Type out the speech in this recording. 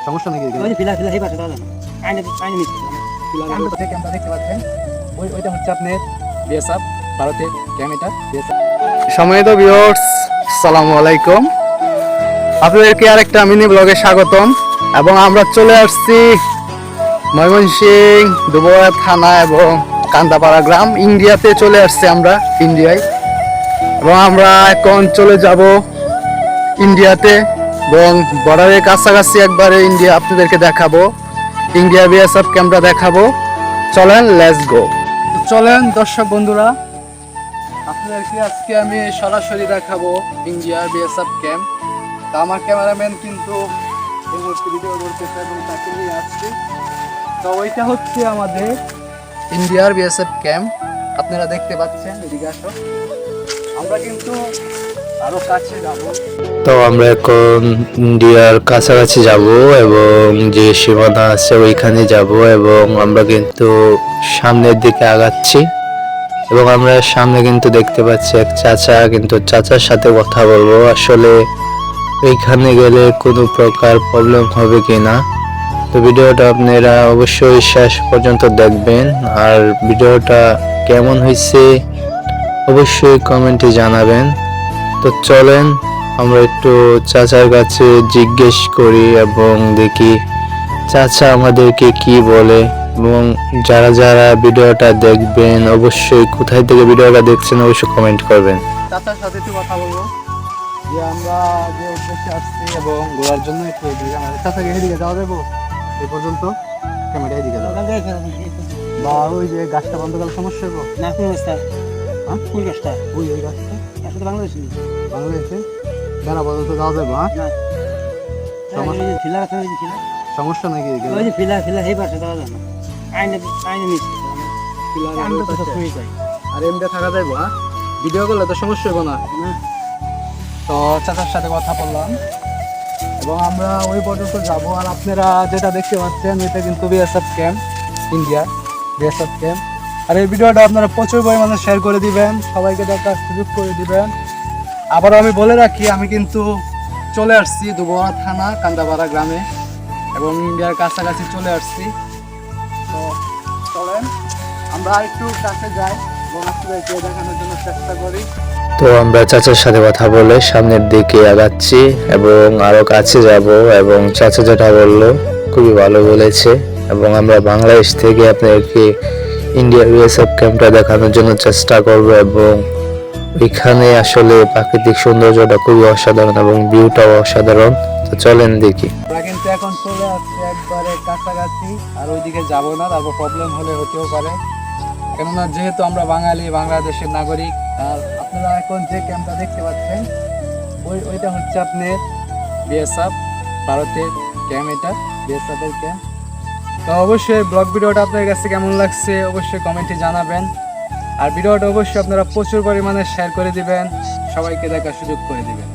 সমস্যা নাকি? ক্যাম্পটা দেখতে পাচ্ছেন, ওইটা হচ্ছে আপনার বিএসএফ ভারতের ক্যাম্প। এটা সম্মানিত ভিউয়ার্স, আসসালামু আলাইকুম। আপনাদেরকে আরেকটা মিনি ব্লগে স্বাগতম। এবং আমরা চলে আসছি ময়মনসিংহ দুবরা থানা এবং কান্দাপাড়া গ্রাম, ইন্ডিয়াতে চলে আসছি আমরা, ইন্ডিয়ায়। এবং আমরা এখন চলে যাব ইন্ডিয়াতে এবং বর্ডারের কাছাকাছি একবারে ইন্ডিয়া আপনাদেরকে দেখাবো, ইন্ডিয়া বিএসএফ ক্যাম্পটা দেখাবো। চলেন, লেটস গো। চলেন দর্শক বন্ধুরা, আপনাদেরকে আজকে আমি সরাসরি দেখাবো ইন্ডিয়ার বিএসএফ ক্যাম্প। তা আমার ক্যামেরাম্যান কিন্তু এই মুহূর্তে ভিডিও করতেছে এবং তাকে নিয়ে আসছি। তো ওইটা হচ্ছে আমাদের ইন্ডিয়ার বিএসএফ ক্যাম্প, আপনারা দেখতে পাচ্ছেন। এদিকে আসো, আমরা কিন্তু আরো কাছে যাব। তো আমরা এখন ইন্ডিয়ার কাছাকাছি যাব এবং যে সীমানা আছে ওইখানে যাব এবং আমরা কিন্তু সামনের দিকে আগাচ্ছি। এবং আমরা সামনে কিন্তু দেখতে পাচ্ছি এক চাচা, কিন্তু চাচার সাথে কথা বলবো আসলে ওইখানে গেলে কোনো প্রকার প্রবলেম হবে কিনা। তো ভিডিওটা আপনারা অবশ্যই শেষ পর্যন্ত দেখবেন, আর ভিডিওটা কেমন হয়েছে অবশ্যই কমেন্টে জানাবেন। তো চলেন আমরা একটু চাচার কাছে জিজ্ঞেস করি এবং দেখি চাচা আমাদেরকে কি বলে। এবং যারা যারা ভিডিওটা দেখবেন অবশ্যই কোথায় থেকে ভিডিওটা দেখছেন অবশ্যই কমেন্ট করবেন। চাচার সাথে একটু কথা বলবো যে আমরা যে উদ্দেশ্যে আসছি এবং ঘোরার জন্য একটু চাচাকে এদিকে যাওয়া যাবো এই পর্যন্ত, ক্যামেরা এদিকে যাওয়া বা ওই যে গাছটা বন্ধ করার সমস্যা হবো না? কোন গাছটা? হ্যাঁ, কোন গাছটা? ওই ওই গাছটা আসলে বাংলাদেশে, বাংলাদেশে বেড়া পর্যন্ত যাওয়া যাবো। হ্যাঁ, সমস্যা নাকি? আর এমনি থাকা যাইবো? হ্যাঁ, ভিডিও করলে তো সমস্যা হইব না। তো চাচার সাথে কথা বললাম এবং আমরা ওই পর্যন্ত যাব। আর আপনারা যেটা দেখতে পাচ্ছেন এটা কিন্তু BSF camp, India BSF camp. আর এই ভিডিওটা আপনারা প্রচুর পরিমাণে শেয়ার করে দিবেন, সবাইকে দেখার সুযোগ করে দিবেন। আবারও আমি বলে রাখি, আমি কিন্তু চলে আসছি দুবরা থানা কান্দাপাড়া গ্রামে এবং ইন্ডিয়ার কাছাকাছি চলে আসছি। তো চলেন আমরা একটু কাছে যাই এবং আপনাদেরকে দেখানোর জন্য চেষ্টা করি। তো আমরা চাচার সাথে কথা বলে সামনের দিকে আগাচ্ছি এবং আরো কাছে যাব এবং চাচা যেটা বললো খুবই ভালো বলেছে। এবং আমরা বাংলাদেশ থেকে আপনাদেরকে ইন্ডিয়া বিএসএফ ক্যাম্পটা দেখানোর জন্য চেষ্টা করব। এবং এখানে আসলে প্রাকৃতিক সৌন্দর্যটা খুবই অসাধারণ এবং ভিউটাও অসাধারণ। তো চলেন দেখি। আমরা কিন্তু এখন চলে আসছি একবারে কাছাকাছি, আর ওইদিকে যাব না, তারপর প্রবলেম হলে হতেও পারে, কেননা যেহেতু আমরা বাঙালি, বাংলাদেশের নাগরিক। আর আপনারা এখন যে ক্যাম্পটা দেখতে পাচ্ছেন ওইটা হচ্ছে আপনার বিএসএফ ভারতের ক্যাম্প, এটা বিএসএফ এর ক্যাম্প। তো অবশ্যই ব্লগ ভিডিওটা আপনাদের কাছে কেমন লাগছে অবশ্যই কমেন্টে জানাবেন। আর ভিডিওটা অবশ্যই আপনারা প্রচুর পরিমাণে শেয়ার করে দিবেন, সবাইকে দেখার সুযোগ করে দিবেন।